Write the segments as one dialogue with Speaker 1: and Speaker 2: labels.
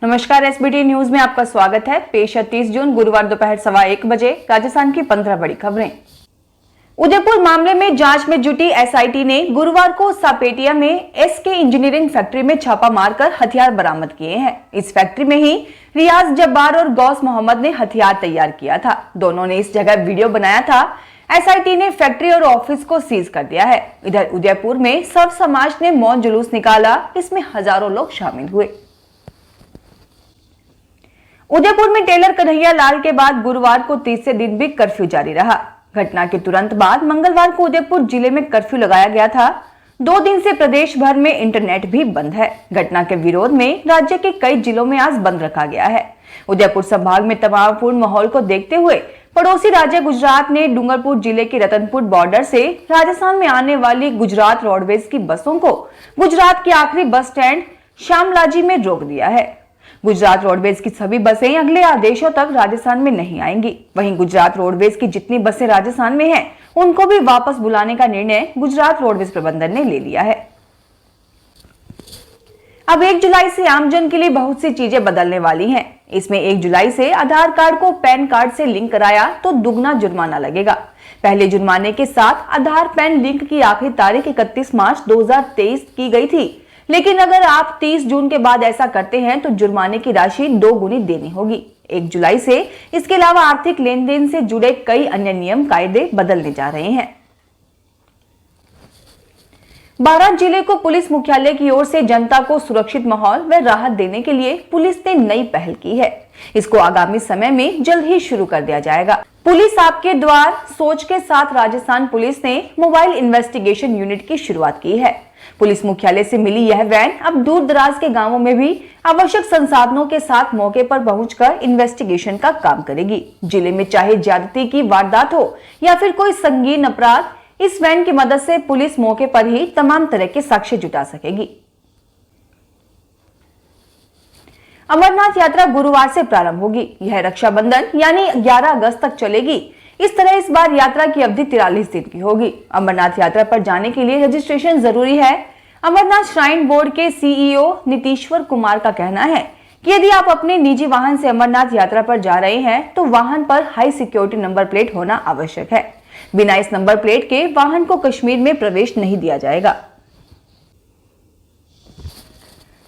Speaker 1: नमस्कार, SBT news में आपका स्वागत है। पेश है 30 जून गुरुवार दोपहर 1:15 बजे राजस्थान की 15 बड़ी खबरें। उदयपुर मामले में जांच में जुटी एसआईटी ने गुरुवार को सापेटिया में एसके इंजीनियरिंग फैक्ट्री में छापा मारकर हथियार बरामद किए हैं। इस फैक्ट्री में ही रियाज जब्बार और गौस मोहम्मद ने हथियार तैयार किया था। दोनों ने इस जगह वीडियो बनाया था। एसआईटी ने फैक्ट्री और ऑफिस को सीज कर दिया है। इधर उदयपुर में सर्व समाज ने मौन जुलूस निकाला, इसमें हजारों लोग शामिल हुए। उदयपुर में टेलर कन्हैया लाल के बाद गुरुवार को तीसरे दिन भी कर्फ्यू जारी रहा। घटना के तुरंत बाद मंगलवार को उदयपुर जिले में कर्फ्यू लगाया गया था। 2 दिन से प्रदेश भर में इंटरनेट भी बंद है। घटना के विरोध में राज्य के कई जिलों में आज बंद रखा गया है। उदयपुर संभाग में तनावपूर्ण माहौल को देखते हुए पड़ोसी राज्य गुजरात ने डूंगरपुर जिले के रतनपुर बॉर्डर से राजस्थान में आने वाली गुजरात रोडवेज की बसों को गुजरात के आखिरी बस स्टैंड शामलाजी में रोक दिया है। गुजरात रोडवेज की सभी बसें अगले आदेशों तक राजस्थान में नहीं आएंगी। वहीं गुजरात रोडवेज की जितनी बसें राजस्थान में हैं, उनको भी वापस बुलाने का निर्णय गुजरात रोडवेज प्रबंधन ने ले लिया है। अब 1 जुलाई से आमजन के लिए बहुत सी चीजें बदलने वाली हैं। इसमें 1 जुलाई से आधार कार्ड को पैन कार्ड से लिंक कराया तो दुगना जुर्माना लगेगा। पहले जुर्माने के साथ आधार पैन लिंक की आखिरी तारीख 31 मार्च 2023 की गई थी, लेकिन अगर आप 30 जून के बाद ऐसा करते हैं तो जुर्माने की राशि 2 गुनी देनी होगी। 1 जुलाई से इसके अलावा आर्थिक लेन देन से जुड़े कई अन्य नियम कायदे बदलने जा रहे हैं। बारात जिले को पुलिस मुख्यालय की ओर से जनता को सुरक्षित माहौल व राहत देने के लिए पुलिस ने नई पहल की है। इसको आगामी समय में जल्द ही शुरू कर दिया जाएगा। पुलिस आपके द्वार सोच के साथ राजस्थान पुलिस ने मोबाइल इन्वेस्टिगेशन यूनिट की शुरुआत की है। पुलिस मुख्यालय से मिली यह वैन अब दूर दराज के गांवों में भी आवश्यक संसाधनों के साथ मौके पर पहुंचकर इन्वेस्टिगेशन का काम करेगी। जिले में चाहे ज्यादती की वारदात हो या फिर कोई संगीन अपराध, इस वैन की मदद से पुलिस मौके पर ही तमाम तरह के साक्ष्य जुटा सकेगी। अमरनाथ यात्रा गुरुवार से प्रारंभ होगी। यह रक्षाबंधन यानी 11 अगस्त तक चलेगी। इस तरह इस बार यात्रा की अवधि 43 दिन की होगी। अमरनाथ यात्रा पर जाने के लिए रजिस्ट्रेशन जरूरी है। अमरनाथ श्राइन बोर्ड के सीईओ नीतीश्वर कुमार का कहना है कि यदि आप अपने निजी वाहन से अमरनाथ यात्रा पर जा रहे हैं तो वाहन पर हाई सिक्योरिटी नंबर प्लेट होना आवश्यक है। बिना इस नंबर प्लेट के वाहन को कश्मीर में प्रवेश नहीं दिया जाएगा।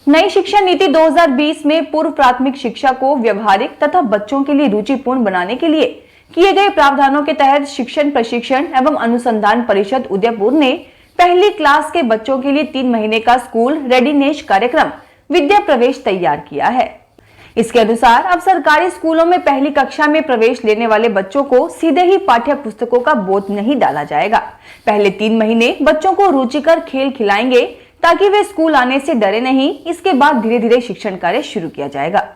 Speaker 1: नई शिक्षा नीति 2020 में पूर्व प्राथमिक शिक्षा को व्यवहारिक तथा बच्चों के लिए रुचिपूर्ण बनाने के लिए किए गए प्रावधानों के तहत शिक्षण प्रशिक्षण एवं अनुसंधान परिषद उदयपुर ने पहली क्लास के बच्चों के लिए 3 महीने का स्कूल रेडीनेस कार्यक्रम विद्या प्रवेश तैयार किया है। इसके अनुसार अब सरकारी स्कूलों में पहली कक्षा में प्रवेश लेने वाले बच्चों को सीधे ही पाठ्य पुस्तकों का बोझ नहीं डाला जाएगा। पहले 3 महीने बच्चों को रुचिकर खेल खिलाएंगे ताकि वे स्कूल आने से डरे नहीं। इसके बाद धीरे धीरे शिक्षण कार्य शुरू किया जाएगा।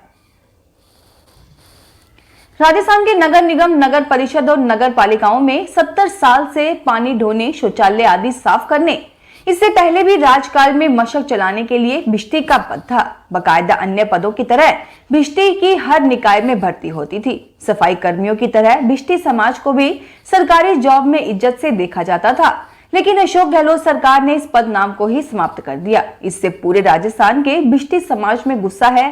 Speaker 1: राजस्थान के नगर निगम, नगर परिषद और नगर पालिकाओं में 70 साल से पानी ढोने, शौचालय आदि साफ करने, इससे पहले भी राजकाल में मशक चलाने के लिए भिश्ती का पद था। बाकायदा अन्य पदों की तरह भिश्ती की हर निकाय में भर्ती होती थी। सफाई कर्मियों की तरह भिश्ती समाज को भी सरकारी जॉब में इज्जत से देखा जाता था, लेकिन अशोक गहलोत सरकार ने इस पद नाम को ही समाप्त कर दिया। इससे पूरे राजस्थान के भिश्ती समाज में गुस्सा है।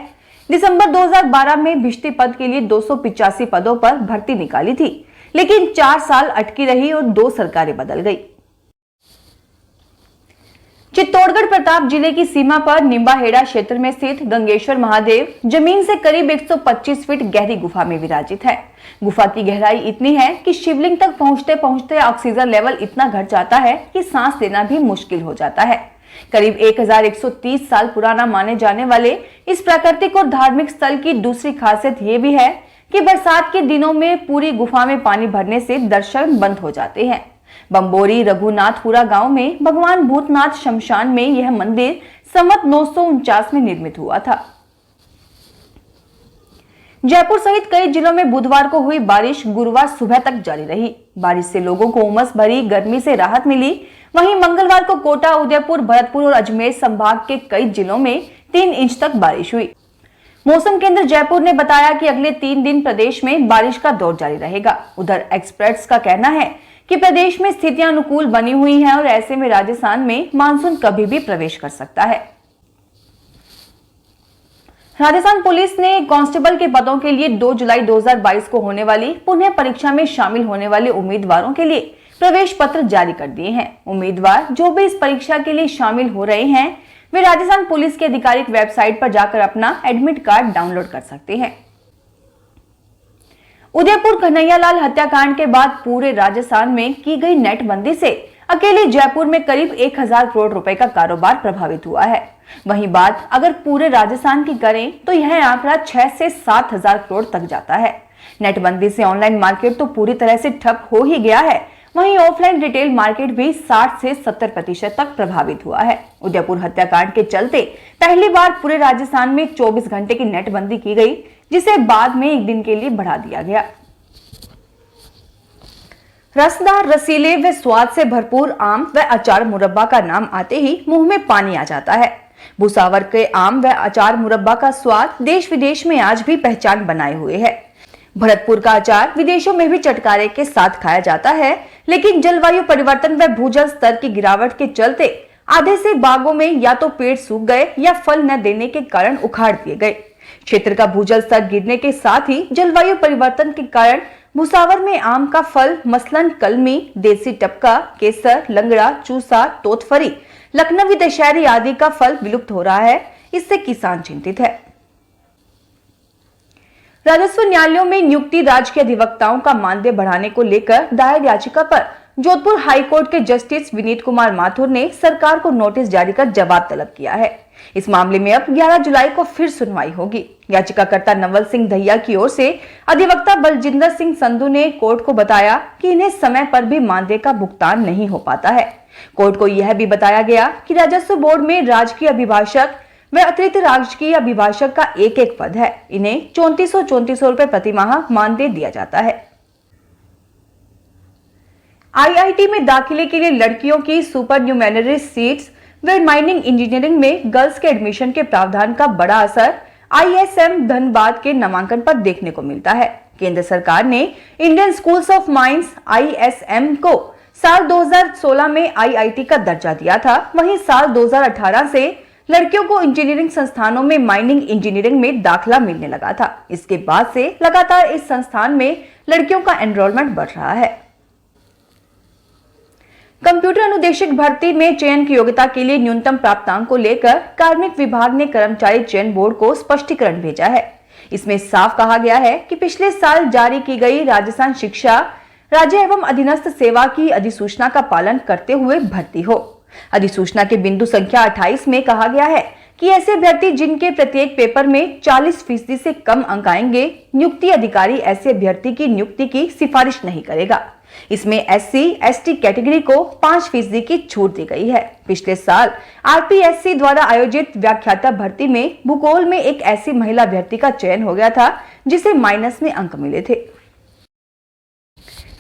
Speaker 1: दिसंबर 2012 में भिश्ती पद के लिए 285 पदों पर भर्ती निकाली थी, लेकिन 4 साल अटकी रही और 2 सरकारें बदल गई। चित्तौड़गढ़ प्रताप जिले की सीमा पर निम्बाहेड़ा क्षेत्र में स्थित गंगेश्वर महादेव जमीन से करीब 125 फीट गहरी गुफा में विराजित है। गुफा की गहराई इतनी है कि शिवलिंग तक पहुंचते पहुंचते ऑक्सीजन लेवल इतना घट जाता है कि सांस लेना भी मुश्किल हो जाता है। करीब 1130 साल पुराना माने जाने वाले इस प्राकृतिक और धार्मिक स्थल की दूसरी खासियत ये भी है कि बरसात के दिनों में पूरी गुफा में पानी भरने से दर्शन बंद हो जाते हैं। बम्बोरी रघुनाथपुरा गांव में भगवान भूतनाथ शमशान में यह मंदिर संवत 949 में निर्मित हुआ था। जयपुर सहित कई जिलों में बुधवार को हुई बारिश गुरुवार सुबह तक जारी रही। बारिश से लोगों को उमस भरी गर्मी से राहत मिली। वहीं मंगलवार को कोटा, उदयपुर, भरतपुर और अजमेर संभाग के कई जिलों में 3 इंच तक बारिश हुई। मौसम केंद्र जयपुर ने बताया कि अगले 3 दिन प्रदेश में बारिश का दौर जारी रहेगा। उधर एक्सपर्ट्स का कहना है कि प्रदेश में स्थितियां अनुकूल बनी हुई हैं और ऐसे में राजस्थान में मानसून कभी भी प्रवेश कर सकता है। राजस्थान पुलिस ने कांस्टेबल के पदों के लिए 2 जुलाई 2022 को होने वाली पुनः परीक्षा में शामिल होने वाले उम्मीदवारों के लिए प्रवेश पत्र जारी कर दिए हैं। उम्मीदवार जो भी इस परीक्षा के लिए शामिल हो रहे हैं वे राजस्थान पुलिस की आधिकारिक वेबसाइट पर जाकर अपना एडमिट कार्ड डाउनलोड कर सकते हैं। उदयपुर कन्हैयालाल हत्याकांड के बाद पूरे राजस्थान में की गई नेटबंदी से अकेले जयपुर में करीब 1000 करोड़ रुपए का कारोबार प्रभावित हुआ है। वहीं बात अगर पूरे राजस्थान की करें तो यह आंकड़ा 6 से 7000 करोड़ तक जाता है। नेटबंदी से ऑनलाइन मार्केट तो पूरी तरह से ठप हो ही गया है, वहीं ऑफलाइन रिटेल मार्केट भी 60 से 70% तक प्रभावित हुआ है। उदयपुर हत्याकांड के चलते पहली बार पूरे राजस्थान में 24 घंटे की नेटबंदी की गई, जिसे बाद में एक दिन के लिए बढ़ा दिया गया। रसदार, रसीले व स्वाद से भरपूर आम व अचार मुरब्बा का नाम आते ही मुंह में पानी आ जाता है। भुसावर के आम व अचार मुरब्बा का स्वाद देश विदेश में आज भी पहचान बनाए हुए है। भरतपुर का अचार विदेशों में भी चटकारे के साथ खाया जाता है, लेकिन जलवायु परिवर्तन व भूजल स्तर की गिरावट के चलते आधे से बागों में या तो पेड़ सूख गए या फल न देने के कारण उखाड़ दिए गए। क्षेत्र का भूजल स्तर गिरने के साथ ही जलवायु परिवर्तन के कारण भुसावर में आम का फल मसलन कलमी, देसी टपका, केसर, लंगड़ा, चूसा, तोतफरी, लखनवी दशहरी आदि का फल विलुप्त हो रहा है। इससे किसान चिंतित है। राजस्व न्यायालयों में नियुक्ति राजकीय अधिवक्ताओं का मानदेय बढ़ाने को लेकर दायर याचिका पर जोधपुर हाईकोर्ट के जस्टिस विनीत कुमार माथुर ने सरकार को नोटिस जारी कर जवाब तलब किया है। इस मामले में अब 11 जुलाई को फिर सुनवाई होगी। याचिकाकर्ता नवल सिंह दहिया की ओर से अधिवक्ता बलजिंदर सिंह संधू ने कोर्ट को बताया कि इन्हें समय पर भी मानदेय का भुगतान नहीं हो पाता है। कोर्ट को यह भी बताया गया कि राजस्व बोर्ड में राजकीय अभिभाषक व अतिरिक्त राजकीय अभिभाषक का एक पद है। इन्हें 3400 रुपए प्रतिमाह मानदेय दिया जाता है। आईआईटी में दाखिले के लिए लड़कियों की सुपरन्यूमेनरी सीट्स व माइनिंग इंजीनियरिंग में गर्ल्स के एडमिशन के प्रावधान का बड़ा असर आईएसएम धनबाद के नामांकन पर देखने को मिलता है। केंद्र सरकार ने Indian schools of mines ISM को साल 2016 में आईआईटी का दर्जा दिया था। वहीं साल 2018 से लड़कियों को इंजीनियरिंग संस्थानों में माइनिंग इंजीनियरिंग में दाखिला मिलने लगा था। इसके बाद से लगातार इस संस्थान में लड़कियों का एनरोलमेंट बढ़ रहा है। कंप्यूटर अनुदेशक भर्ती में चयन की योग्यता के लिए न्यूनतम प्राप्तांक को लेकर कार्मिक विभाग ने कर्मचारी चयन बोर्ड को स्पष्टीकरण भेजा है। इसमें साफ कहा गया है कि पिछले साल जारी की गई राजस्थान शिक्षा राज्य एवं अधीनस्थ सेवा की अधिसूचना का पालन करते हुए भर्ती हो। अधिसूचना के बिंदु संख्या 28 में कहा गया है कि ऐसे अभ्यर्थी जिनके प्रत्येक पेपर में 40% से कम अंक आएंगे, नियुक्ति अधिकारी ऐसे अभ्यर्थी की नियुक्ति की सिफारिश नहीं करेगा। इसमें SC/ST कैटेगरी को 5% की छूट दी गई है। पिछले साल RPSC द्वारा आयोजित व्याख्याता भर्ती में भूगोल में एक ऐसी महिला अभ्यर्थी का चयन हो गया था जिसे माइनस में अंक मिले थे।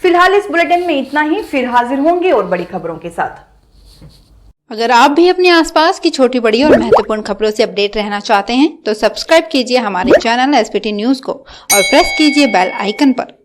Speaker 1: फिलहाल इस बुलेटिन में इतना ही। फिर हाजिर होंगे और बड़ी खबरों के साथ।
Speaker 2: अगर आप भी अपने आसपास की छोटी बड़ी और महत्वपूर्ण खबरों से अपडेट रहना चाहते हैं तो सब्सक्राइब कीजिए हमारे चैनल SPT न्यूज को और प्रेस कीजिए बेल आइकन पर।